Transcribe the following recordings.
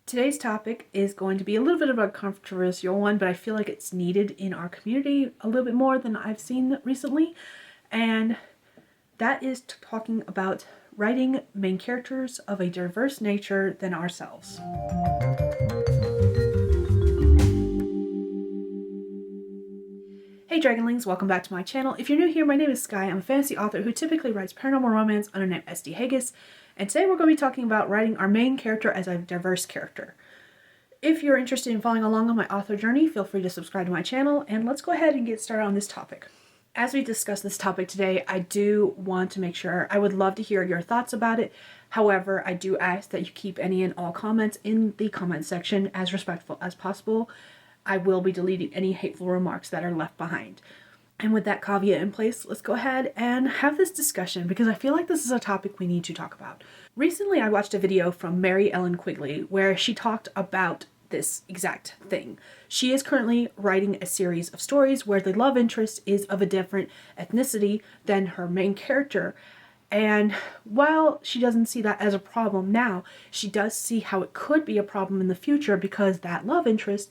Today's topic is going to be a little bit of a controversial one, but I feel like it's needed in our community a little bit more than I've seen recently. And that is talking about writing main characters of a diverse nature than ourselves. Hey Dragonlings, welcome back to my channel. If you're new here, my name is Skye. I'm a fantasy author who typically writes paranormal romance under the name Hegyes. And today we're going to be talking about writing our main character as a diverse character. If you're interested in following along on my author journey, feel free to subscribe to my channel, and let's go ahead and get started on this topic. As we discuss this topic today, I do want to make sure, I would love to hear your thoughts about it. However, I do ask that you keep any and all comments in the comment section as respectful as possible. I will be deleting any hateful remarks that are left behind. And with that caveat in place, let's go ahead and have this discussion because I feel like this is a topic we need to talk about. Recently, I watched a video from Mary Ellen Quigley where she talked about this exact thing. She is currently writing a series of stories where the love interest is of a different ethnicity than her main character. And while she doesn't see that as a problem now, she does see how it could be a problem in the future because that love interest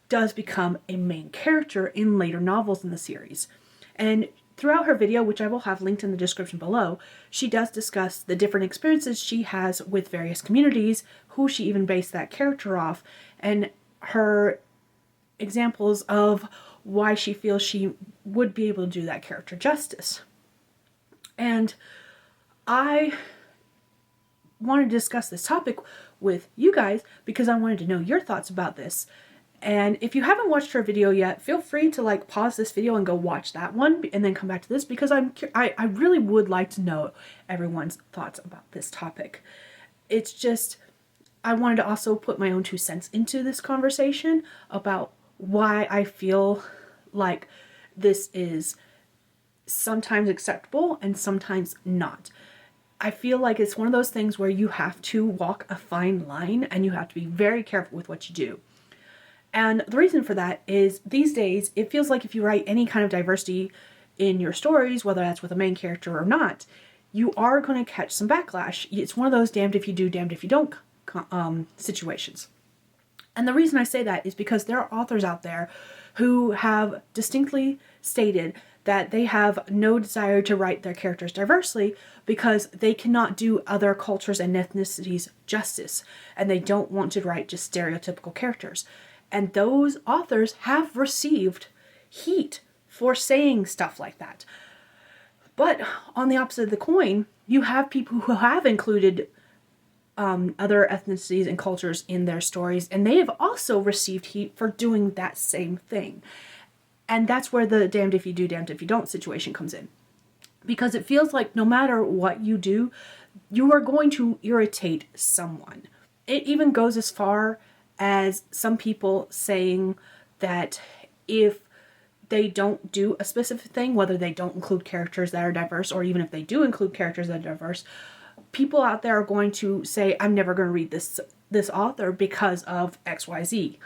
does become a main character in later novels in the series. And throughout her video, which I will have linked in the description below, she does discuss the different experiences she has with various communities, who she even based that character off, and her examples of why she feels she would be able to do that character justice. And I wanted to discuss this topic with you guys because I wanted to know your thoughts about this. And if you haven't watched her video yet, feel free to pause this video and go watch that one and then come back to this because I really would like to know everyone's thoughts about this topic. It's just, I wanted to also put my own 2 cents into this conversation about why I feel like this is sometimes acceptable and sometimes not. I feel like it's one of those things where you have to walk a fine line and you have to be very careful with what you do. And the reason for that is these days, it feels like if you write any kind of diversity in your stories, whether that's with a main character or not, you are going to catch some backlash. It's one of those damned if you do, damned if you don't situations. And the reason I say that is because there are authors out there who have distinctly stated that they have no desire to write their characters diversely because they cannot do other cultures and ethnicities justice, and they don't want to write just stereotypical characters. And those authors have received heat for saying stuff like that. But on the opposite of the coin, you have people who have included other ethnicities and cultures in their stories, and they have also received heat for doing that same thing. And that's where the damned if you do, damned if you don't situation comes in. Because it feels like no matter what you do, you are going to irritate someone. It even goes as far as some people saying that if they don't do a specific thing, whether they don't include characters that are diverse, or even if they do include characters that are diverse, people out there are going to say, I'm never going to read this author because of XYZ.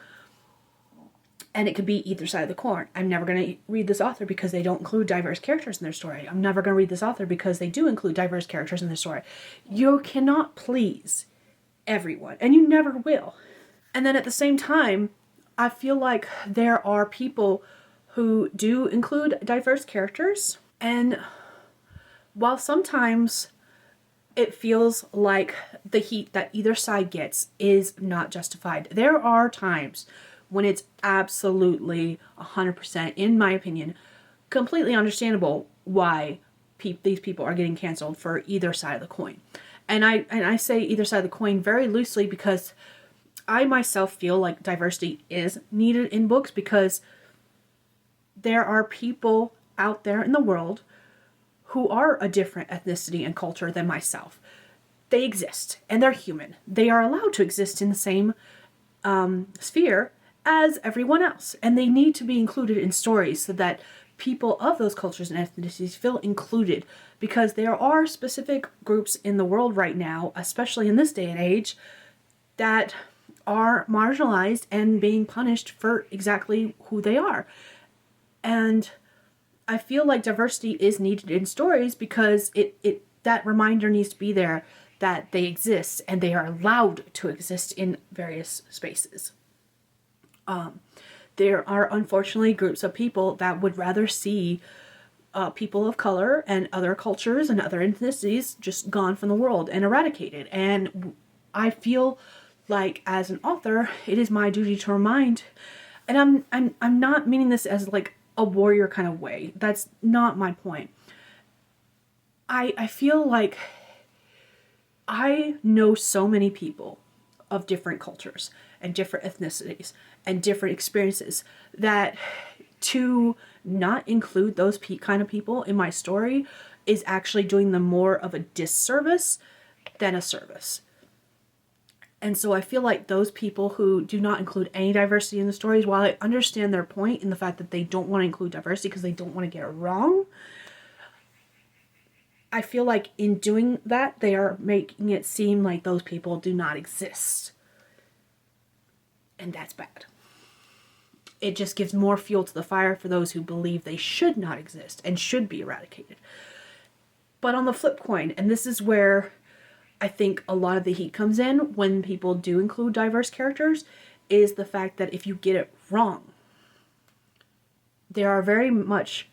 And it could be either side of the coin. I'm never going to read this author because they don't include diverse characters in their story. I'm never going to read this author because they do include diverse characters in their story. You cannot please everyone, and you never will. And then at the same time, I feel like there are people who do include diverse characters, and while sometimes it feels like the heat that either side gets is not justified, there are times when it's absolutely 100%, in my opinion, completely understandable why these people are getting canceled for either side of the coin. And I say either side of the coin very loosely because I myself feel like diversity is needed in books because there are people out there in the world who are a different ethnicity and culture than myself. They exist and they're human. They are allowed to exist in the same sphere as everyone else, and they need to be included in stories so that people of those cultures and ethnicities feel included, because there are specific groups in the world right now, especially in this day and age, that are marginalized and being punished for exactly who they are. And I feel like diversity is needed in stories because that reminder needs to be there that they exist and they are allowed to exist in various spaces. There are unfortunately groups of people that would rather see people of color and other cultures and other ethnicities just gone from the world and eradicated. And I feel like as an author, it is my duty to remind, and I'm not meaning this as like a warrior kind of way. That's not my point. I feel like I know so many people of different cultures and different ethnicities and different experiences that to not include those kind of people in my story is actually doing them more of a disservice than a service. And so I feel like those people who do not include any diversity in the stories, while I understand their point in the fact that they don't want to include diversity because they don't want to get it wrong, I feel like in doing that, they are making it seem like those people do not exist. And that's bad. It just gives more fuel to the fire for those who believe they should not exist and should be eradicated. But on the flip coin, and this is where I think a lot of the heat comes in when people do include diverse characters, is the fact that if you get it wrong, there are very much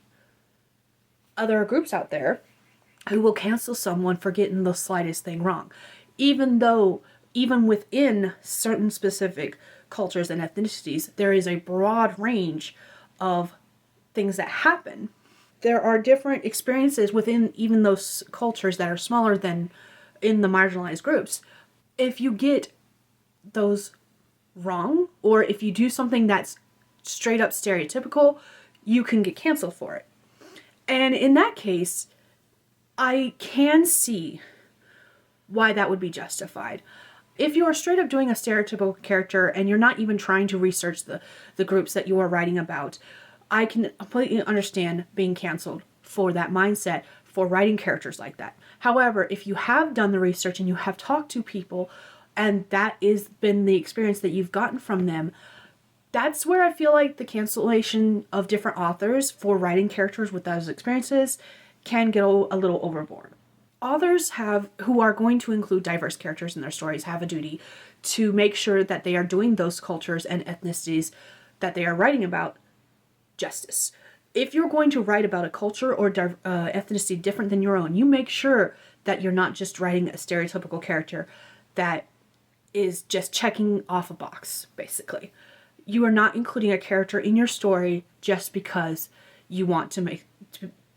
other groups out there who will cancel someone for getting the slightest thing wrong. Even within certain specific cultures and ethnicities, there is a broad range of things that happen. There are different experiences within even those cultures that are smaller than in the marginalized groups. If you get those wrong, or if you do something that's straight up stereotypical, you can get canceled for it. And in that case, I can see why that would be justified. If you are straight up doing a stereotypical character and you're not even trying to research the groups that you are writing about, I can completely understand being canceled for that mindset, for writing characters like that. However, if you have done the research and you have talked to people and that has been the experience that you've gotten from them, that's where I feel like the cancellation of different authors for writing characters with those experiences can get a little overboard. Authors who are going to include diverse characters in their stories have a duty to make sure that they are doing those cultures and ethnicities that they are writing about justice. If you're going to write about a culture or ethnicity different than your own, you make sure that you're not just writing a stereotypical character that is just checking off a box, basically. You are not including a character in your story just because you want to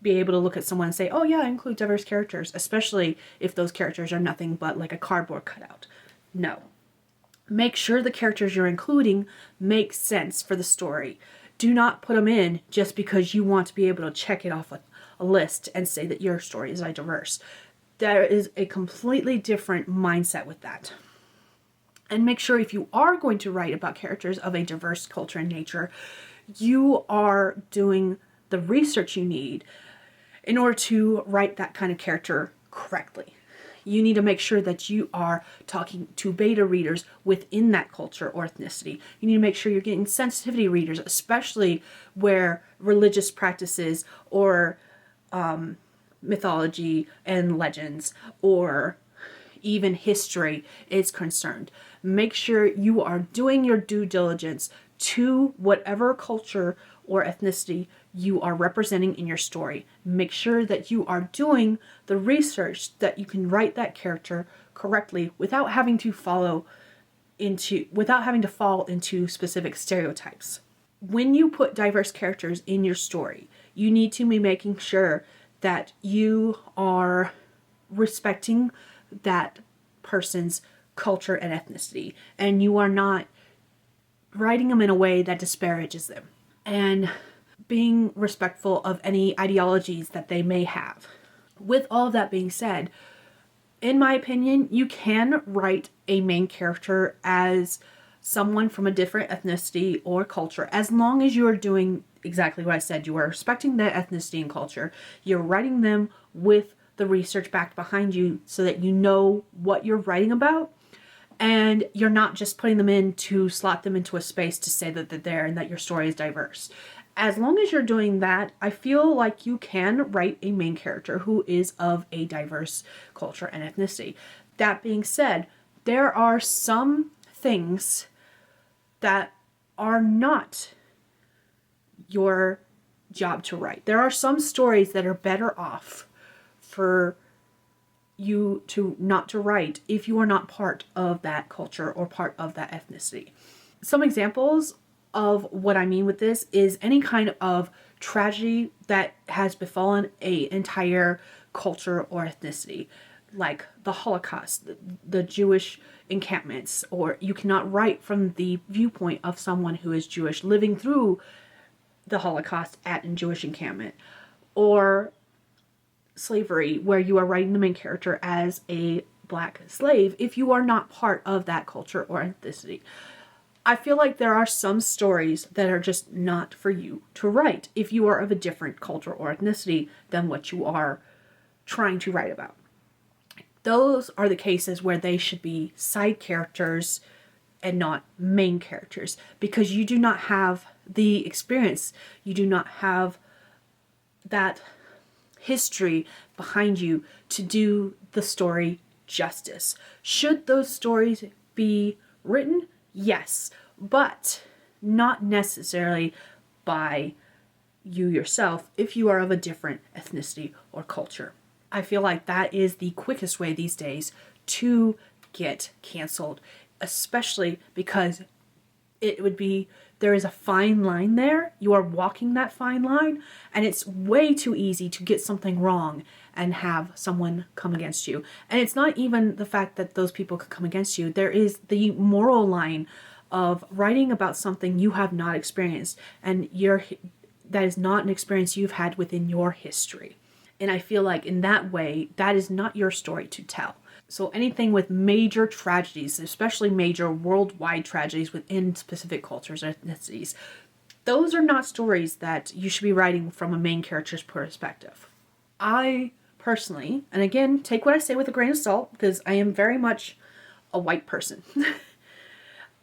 be able to look at someone and say, oh yeah, I include diverse characters, especially if those characters are nothing but like a cardboard cutout. No. Make sure the characters you're including make sense for the story. Do not put them in just because you want to be able to check it off a list and say that your story is diverse. There is a completely different mindset with that. And make sure if you are going to write about characters of a diverse culture and nature, you are doing the research you need in order to write that kind of character correctly. You need to make sure that you are talking to beta readers within that culture or ethnicity. You need to make sure you're getting sensitivity readers, especially where religious practices or mythology and legends or even history is concerned. Make sure you are doing your due diligence to whatever culture or ethnicity you are representing in your story. Make sure that you are doing the research that you can write that character correctly without having to fall into specific stereotypes. When you put diverse characters in your story, you need to be making sure that you are respecting that person's culture and ethnicity, and you are not writing them in a way that disparages them, and being respectful of any ideologies that they may have. With all of that being said, in my opinion, you can write a main character as someone from a different ethnicity or culture, as long as you are doing exactly what I said. You are respecting their ethnicity and culture. You're writing them with the research backed behind you so that you know what you're writing about, and you're not just putting them in to slot them into a space to say that they're there and that your story is diverse. As long as you're doing that, I feel like you can write a main character who is of a diverse culture and ethnicity. That being said, there are some things that are not your job to write. There are some stories that are better off for you to not to write if you are not part of that culture or part of that ethnicity. Some examples of what I mean with this is any kind of tragedy that has befallen an entire culture or ethnicity, like the Holocaust, the Jewish encampments, or you cannot write from the viewpoint of someone who is Jewish living through the Holocaust at a Jewish encampment, or slavery, where you are writing the main character as a black slave if you are not part of that culture or ethnicity. I feel like there are some stories that are just not for you to write if you are of a different culture or ethnicity than what you are trying to write about. Those are the cases where they should be side characters and not main characters, because you do not have the experience, you do not have that history behind you to do the story justice. Should those stories be written? Yes, but not necessarily by you yourself if you are of a different ethnicity or culture. I feel like that is the quickest way these days to get canceled, especially because there is a fine line there. You are walking that fine line, and it's way too easy to get something wrong and have someone come against you. And it's not even the fact that those people could come against you. There is the moral line of writing about something you have not experienced, and that is not an experience you've had within your history. And I feel like in that way, that is not your story to tell. So anything with major tragedies, especially major worldwide tragedies within specific cultures or ethnicities, those are not stories that you should be writing from a main character's perspective. I personally, and again, take what I say with a grain of salt, because I am very much a white person.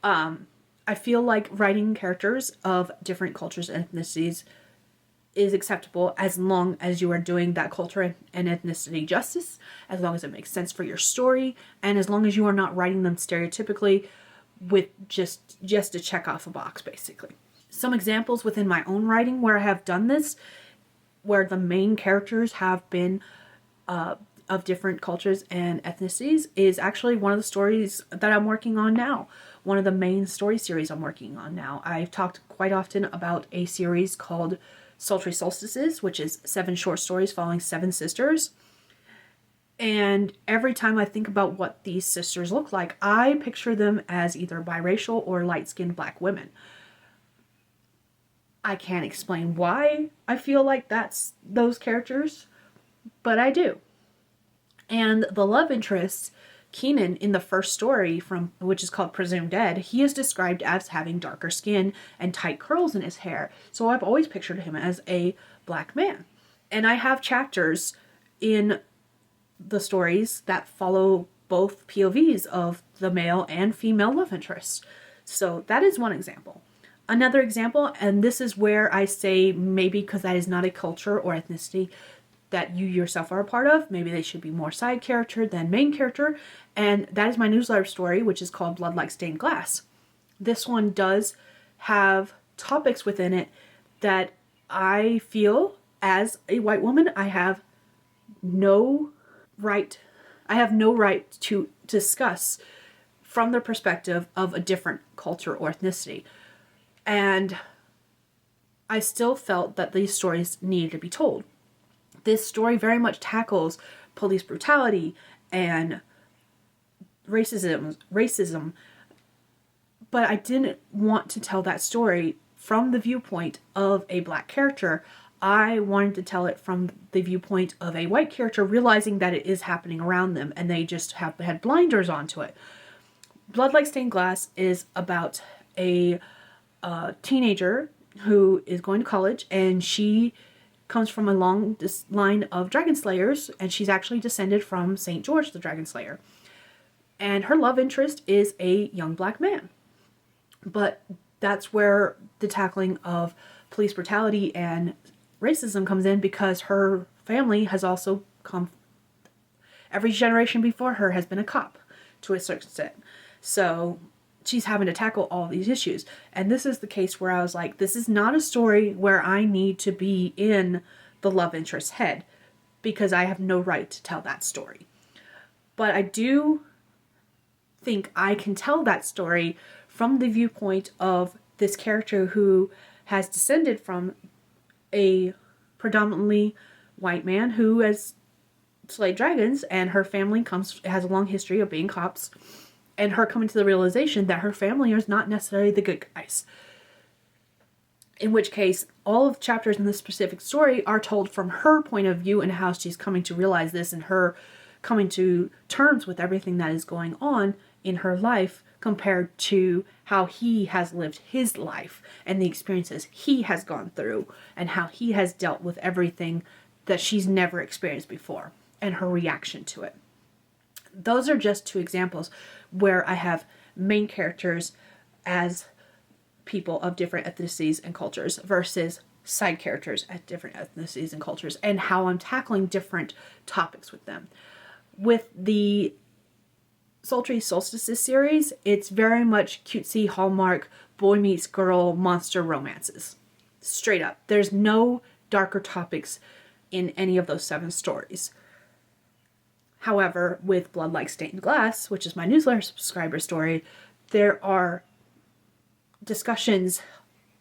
I feel like writing characters of different cultures and ethnicities is acceptable as long as you are doing that culture and ethnicity justice, as long as it makes sense for your story, and as long as you are not writing them stereotypically with just to check off a box, basically. Some examples within my own writing where I have done this, where the main characters have been of different cultures and ethnicities, is actually one of the stories that I'm working on now. One of the main story series I'm working on now. I've talked quite often about a series called Sultry Solstices, which is 7 short stories following 7 sisters. And every time I think about what these sisters look like, I picture them as either biracial or light-skinned black women. I can't explain why I feel like that's those characters, but I do. And the love interest, Keenan, in the first story, which is called Presumed Dead, he is described as having darker skin and tight curls in his hair. So I've always pictured him as a black man. And I have chapters in the stories that follow both POVs of the male and female love interests. So that is one example. Another example, and this is where I say maybe because that is not a culture or ethnicity that you yourself are a part of, maybe they should be more side character than main character, and that is my newsletter story, which is called Blood Like Stained Glass. This one does have topics within it that I feel, as a white woman, I have no right to discuss from the perspective of a different culture or ethnicity. And I still felt that these stories needed to be told. This story very much tackles police brutality and racism, but I didn't want to tell that story from the viewpoint of a black character. I wanted to tell it from the viewpoint of a white character, realizing that it is happening around them and they just have had blinders onto it. Blood Like Stained Glass is about a teenager who is going to college, and she comes from a long line of dragon slayers, and she's actually descended from St. George the Dragon Slayer. And her love interest is a young black man. But that's where the tackling of police brutality and racism comes in, because her family has also come Every generation before her has been a cop to a certain extent. So she's having to tackle all these issues. And this is the case where I was like, this is not a story where I need to be in the love interest's head, because I have no right to tell that story. But I do think I can tell that story from the viewpoint of this character who has descended from a predominantly white man who has slayed dragons, and her family has a long history of being cops, and her coming to the realization that her family is not necessarily the good guys. In which case, all of the chapters in this specific story are told from her point of view and how she's coming to realize this, and her coming to terms with everything that is going on in her life compared to how he has lived his life and the experiences he has gone through and how he has dealt with everything that she's never experienced before and her reaction to it. Those are just two examples where I have main characters as people of different ethnicities and cultures versus side characters at different ethnicities and cultures, and how I'm tackling different topics with them. With the Sultry Solstices series, it's very much cutesy Hallmark boy meets girl monster romances. Straight up. There's no darker topics in any of those 7 stories. However, with Blood Like Stained Glass, which is my newsletter subscriber story, there are discussions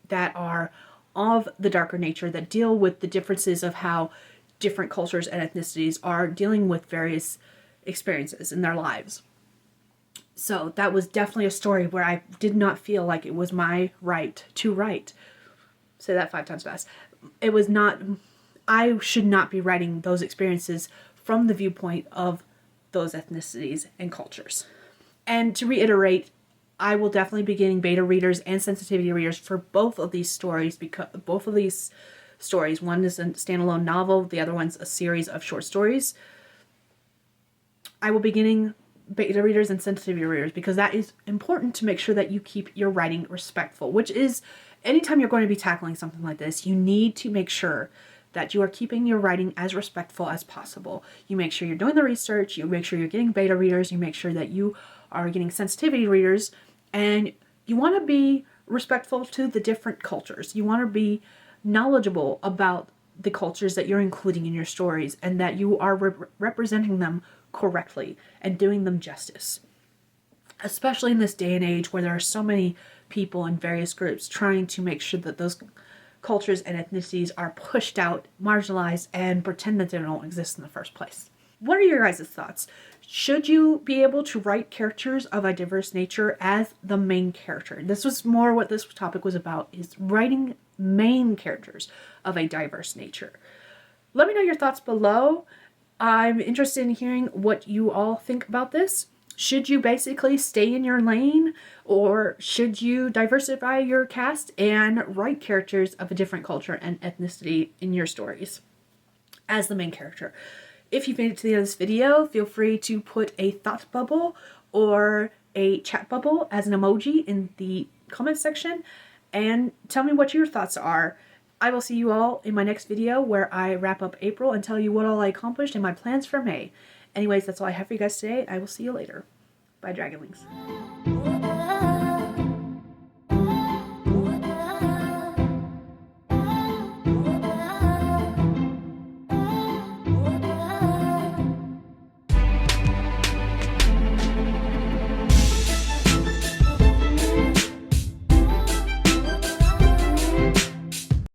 that are of the darker nature that deal with the differences of how different cultures and ethnicities are dealing with various experiences in their lives. So that was definitely a story where I did not feel like it was my right to write. Say that 5 times fast. It was not, I should not be writing those experiences from the viewpoint of those ethnicities and cultures. And to reiterate, I will definitely be getting beta readers and sensitivity readers for both of these stories, because both of these stories, one is a standalone novel, the other one's a series of short stories. I will be getting beta readers and sensitivity readers because that is important to make sure that you keep your writing respectful, which is anytime you're going to be tackling something like this, you need to make sure that you are keeping your writing as respectful as possible. You make sure you're doing the research, you make sure you're getting beta readers, you make sure that you are getting sensitivity readers, and you want to be respectful to the different cultures. You want to be knowledgeable about the cultures that you're including in your stories, and that you are representing them correctly and doing them justice. Especially in this day and age where there are so many people in various groups trying to make sure that those cultures and ethnicities are pushed out, marginalized, and pretend that they don't exist in the first place. What are your guys' thoughts? Should you be able to write characters of a diverse nature as the main character? This was more what this topic was about, is writing main characters of a diverse nature. Let me know your thoughts below. I'm interested in hearing what you all think about this. Should you basically stay in your lane, or should you diversify your cast and write characters of a different culture and ethnicity in your stories as the main character? If you've made it to the end of this video, feel free to put a thought bubble or a chat bubble as an emoji in the comment section and tell me what your thoughts are. I will see you all in my next video where I wrap up April and tell you what all I accomplished and my plans for May. Anyways, that's all I have for you guys today. I will see you later. Bye, Dragonlings.